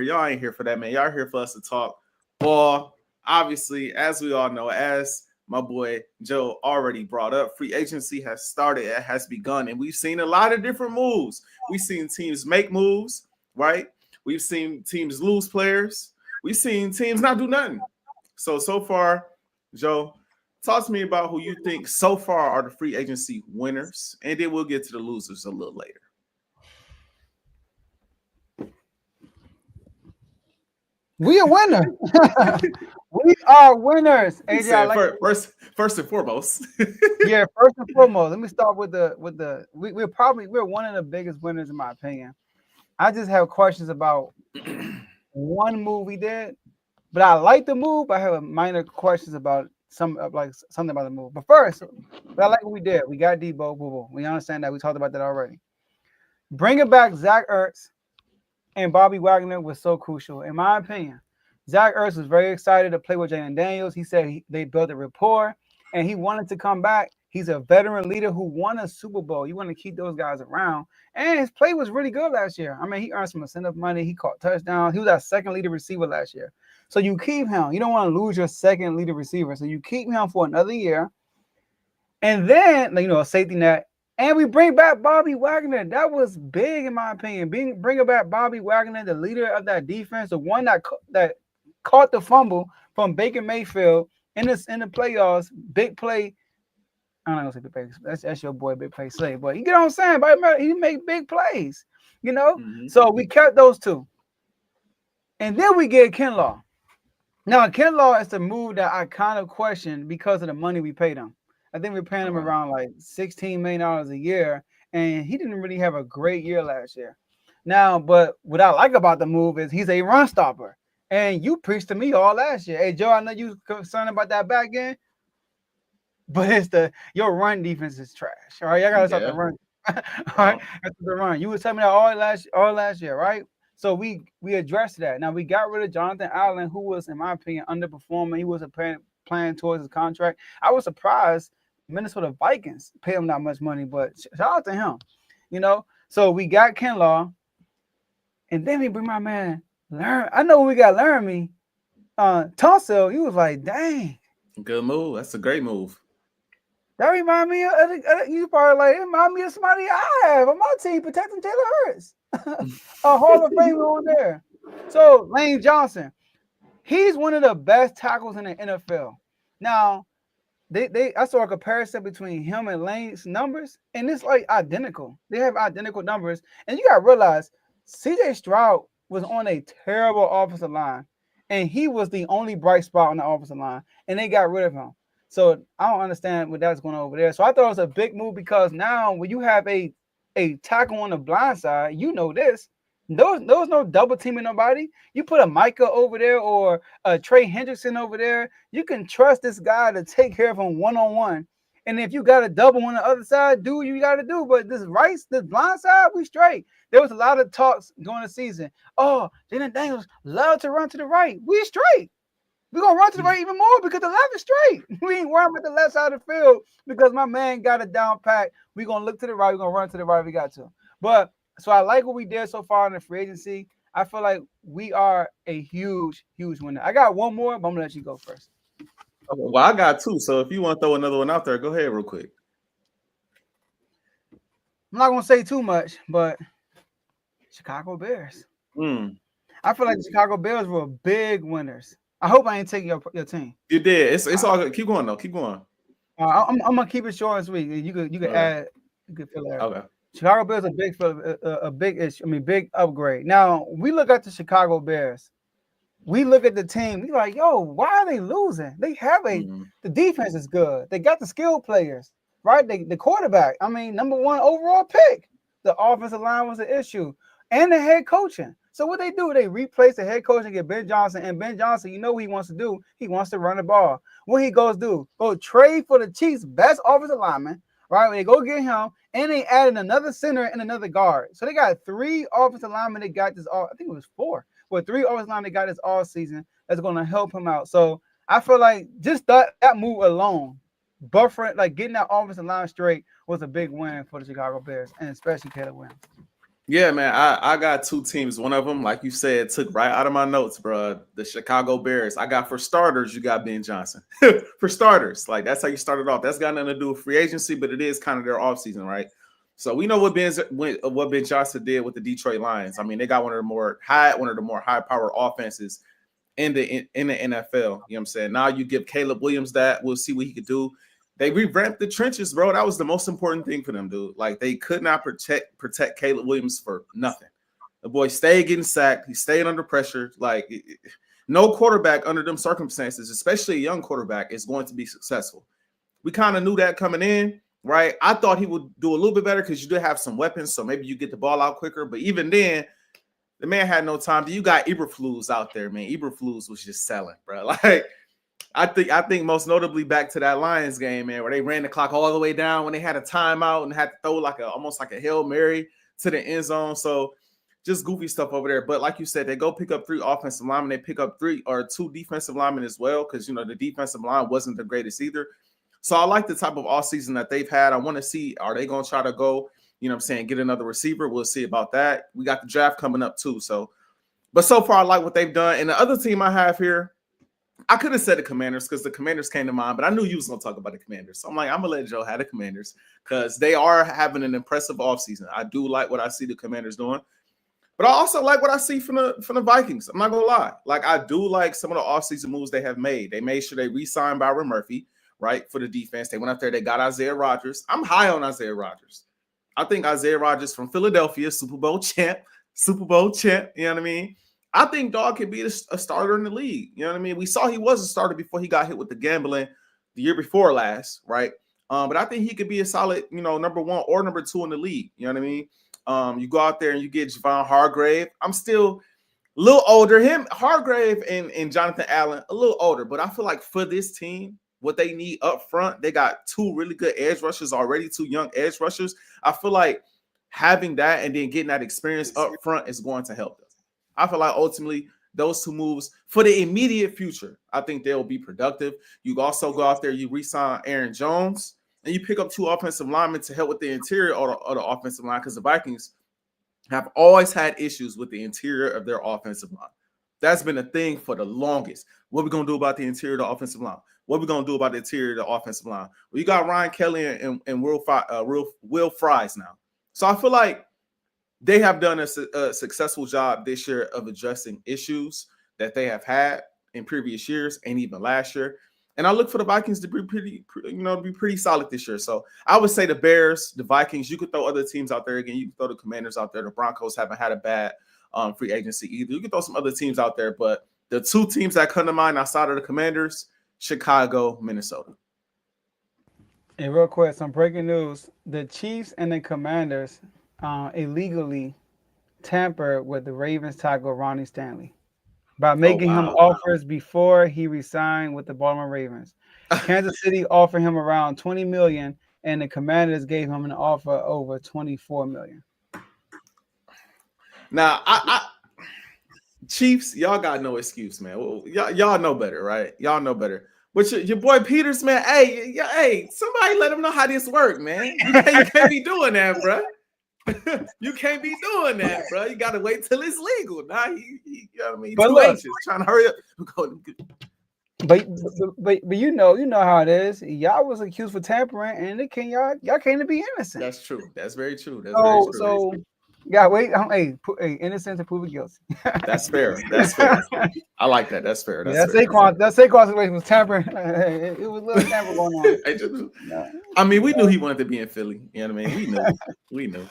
Y'all ain't here for that, man. Y'all here for us to talk ball. Obviously, as we all know, as my boy Joe already brought up, free agency has started, it has begun, and we've seen a lot of different moves. We've seen teams make moves, right? We've seen teams lose players. We've seen teams not do nothing. So far, Joe, talk to me about who you think so far are the free agency winners, and then we'll get to the losers a little later. We a winner. We are winners. He AJ, I said like first and foremost. yeah, first and foremost, let me start with we're one of the biggest winners in my opinion. I just have questions about one move we did, but I like the move. I have minor questions about something about the move. But I like what we did. We got Debo, boo boo. We understand that. We talked about that already. Bringing back Zach Ertz and Bobby Wagner was so crucial, in my opinion. Zach Ertz was very excited to play with Jalen Daniels. He said they built a rapport, and he wanted to come back. He's a veteran leader who won a Super Bowl. You want to keep those guys around. And his play was really good last year. I mean, he earned some incentive money. He caught touchdowns. He was our second leader receiver last year. So you keep him. You don't want to lose your second leader receiver. So you keep him for another year. And then, a safety net. And we bring back Bobby Wagner. That was big, in my opinion. Bringing back Bobby Wagner, the leader of that defense, the one that caught the fumble from Baker Mayfield in the playoffs. Big play. I'm not gonna say big play. That's your boy, Big Play Slay. But you get what I'm saying? But he make big plays, Mm-hmm. So we kept those two. And then we get Kinlaw. Now, Kinlaw is the move that I kind of question because of the money we paid him. I think we're paying him around like $16 million a year, and he didn't really have a great year last year. Now, but what I like about the move is he's a run stopper, and you preached to me all last year. Hey, Joe, I know you concerned about that back end, but your run defense is trash. All right, y'all gotta start the run. All right, that's the run. You was telling me that all last year, right? So we addressed that. Now we got rid of Jonathan Allen, who was, in my opinion, underperforming. He wasn't playing towards his contract. I was surprised Minnesota Vikings pay him that much money, but shout out to him. So we got Kinlaw, and then we bring my man Learn. I know we got Laramie. Tunsil, he was like, dang. Good move. That's a great move. That remind me of you probably like, it remind me of somebody I have on my team protecting Taylor Hurts. A Hall of Famer on there. So Lane Johnson, he's one of the best tackles in the NFL. Now, I saw a comparison between him and Lane's numbers, and it's like identical. They have identical numbers. And you gotta realize CJ Stroud was on a terrible offensive line, and he was the only bright spot on the offensive line, and they got rid of him. So I don't understand what that's going on over there. So I thought it was a big move because now when you have a tackle on the blind side, this. There was no double teaming nobody. You put a Micah over there or a Trey Hendrickson over there. You can trust this guy to take care of him one-on-one. And if you got a double on the other side, do what you got to do. But this blind side, we straight. There was a lot of talks during the season. Oh, Jalen Daniels love to run to the right. We straight. We're going to run to the right even more because the left is straight. We ain't worrying about the left side of the field because my man got it down pat. We're going to look to the right. We're going to run to the right if we got to. But so I like what we did so far in the free agency. I feel like we are a huge, huge winner. I got one more, but I'm going to let you go first. Okay, well, I got two. So if you want to throw another one out there, go ahead real quick. I'm not going to say too much, but Chicago Bears. I feel like the Chicago Bears were big winners. I hope I ain't taking your team. You did. It's all good. Keep going though. Keep going. I'm gonna keep it short and sweet. You could add. You could fill that. Okay. Chicago Bears a big issue. I mean, big upgrade. Now we look at the Chicago Bears. We look at the team. We like, yo, why are they losing? They have the defense is good. They got the skilled players, right? The quarterback. I mean, number 1 overall pick. The offensive line was an issue, and the head coaching. So what they do, they replace the head coach and get Ben Johnson. And Ben Johnson, you know what he wants to do? He wants to run the ball. What he goes do? Go trade for the Chiefs' best offensive lineman, right? They go get him, and they added another center and another guard. So they got 3 offensive linemen. They got this all. I think it was 4. But 3 offensive linemen they got this all season that's going to help him out. So I feel like just that move alone, buffering, like getting that offensive line straight, was a big win for the Chicago Bears, and especially Caleb Williams. Yeah, man. I got two teams. One of them, like you said, took right out of my notes, bro. The Chicago Bears. I got for starters, you got Ben Johnson. For starters, like that's how you started off. That's got nothing to do with free agency, but it is kind of their offseason, right? So we know what Ben Johnson did with the Detroit Lions. I mean, they got one of the more high powered offenses in the NFL. You know what I'm saying? Now you give Caleb Williams that. We'll see what he could do. They revamped the trenches, bro. That was the most important thing for them, dude. Like they could not protect Caleb Williams for nothing. The boy stayed getting sacked. He stayed under pressure. Like no quarterback under them circumstances, especially a young quarterback, is going to be successful. We kind of knew that coming in, right? I thought he would do a little bit better because you do have some weapons, so maybe you get the ball out quicker. But even then, the man had no time. You got Eberflus out there, man. Eberflus was just selling, bro. Like I think most notably back to that Lions game, man, where they ran the clock all the way down when they had a timeout and had to throw almost like a Hail Mary to the end zone. So just goofy stuff over there. But like you said, they go pick up 3 offensive linemen. They pick up 2 defensive linemen as well because, the defensive line wasn't the greatest either. So I like the type of offseason that they've had. I want to see, are they going to try to go, get another receiver? We'll see about that. We got the draft coming up too. But so far I like what they've done. And the other team I have here, I could have said the Commanders because the Commanders came to mind, but I knew you was going to talk about the Commanders. So I'm like, I'm going to let Joe have the Commanders because they are having an impressive offseason. I do like what I see the Commanders doing, but I also like what I see from the Vikings. I'm not going to lie. Like, I do like some of the offseason moves they have made. They made sure they re-signed Byron Murphy, right, for the defense. They went out there. They got Isaiah Rodgers. I'm high on Isaiah Rodgers. I think Isaiah Rodgers from Philadelphia, Super Bowl champ, you know what I mean? I think Dog can be a starter in the league. You know what I mean? We saw he was a starter before he got hit with the gambling the year before last, right? But I think he could be a solid, number 1 or number 2 in the league. You know what I mean? You go out there and you get Javon Hargrave. I'm still a little older. Hargrave and Jonathan Allen, a little older. But I feel like for this team, what they need up front, they got 2 really good edge rushers already, 2 young edge rushers. I feel like having that and then getting that experience up front is going to help them. I feel like ultimately those 2 moves for the immediate future, I think they'll be productive. You also go out there, you re-sign Aaron Jones, and you pick up 2 offensive linemen to help with the interior of the offensive line because the Vikings have always had issues with the interior of their offensive line. That's been a thing for the longest. What are we going to do about the interior of the offensive line? What are we going to do about the interior of the offensive line? Well, you got Ryan Kelly and Will Fries now. So I feel like they have done a successful job this year of addressing issues that they have had in previous years and even last year. And I look for the Vikings to be pretty solid this year. So I would say the Bears, the Vikings. You could throw other teams out there again. You can throw the Commanders out there. The Broncos haven't had a bad free agency either. You can throw some other teams out there, but the 2 teams that come to mind outside of the Commanders, Chicago, Minnesota. And real quick, some breaking news: the Chiefs and the Commanders illegally tampered with the Ravens tackle Ronnie Stanley by making him offers before he resigned with the Baltimore Ravens. Kansas City offered him around $20 million, and the Commanders gave him an offer over $24 million. Now, Chiefs, y'all got no excuse, man. Well, y'all know better, right? Y'all know better. But your boy Peters, man, hey, somebody let him know how this works, man. You can't be doing that, bro. You can't be doing that, bro. You gotta wait till it's legal. Now you know what I mean. Too anxious, trying to hurry up. But you know how it is. Y'all was accused for tampering, and y'all came to be innocent. That's true. That's very true. So yeah, wait. Hey, innocent to prove guilty. That's fair. That's fair. I like that. That's fair. That's Saquon. That Saquon situation was tampering. It was a little tamper going on. I mean, we knew he wanted to be in Philly. You know what I mean? We knew.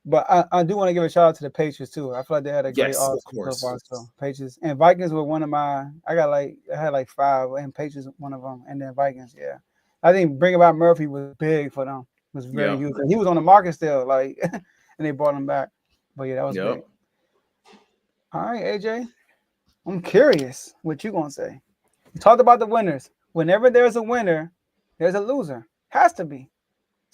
But I do want to give a shout out to the Patriots too. I feel like they had a great offseason so far. So Patriots and Vikings were one of my. I had like 5, and Patriots one of them, and then Vikings. Yeah, I think bringing about Murphy was big for them. It was very huge. He was on the market still, like, and they brought him back. But yeah, that was big. All right, AJ, I'm curious what you gonna say. You talked about the winners. Whenever there's a winner, there's a loser. Has to be.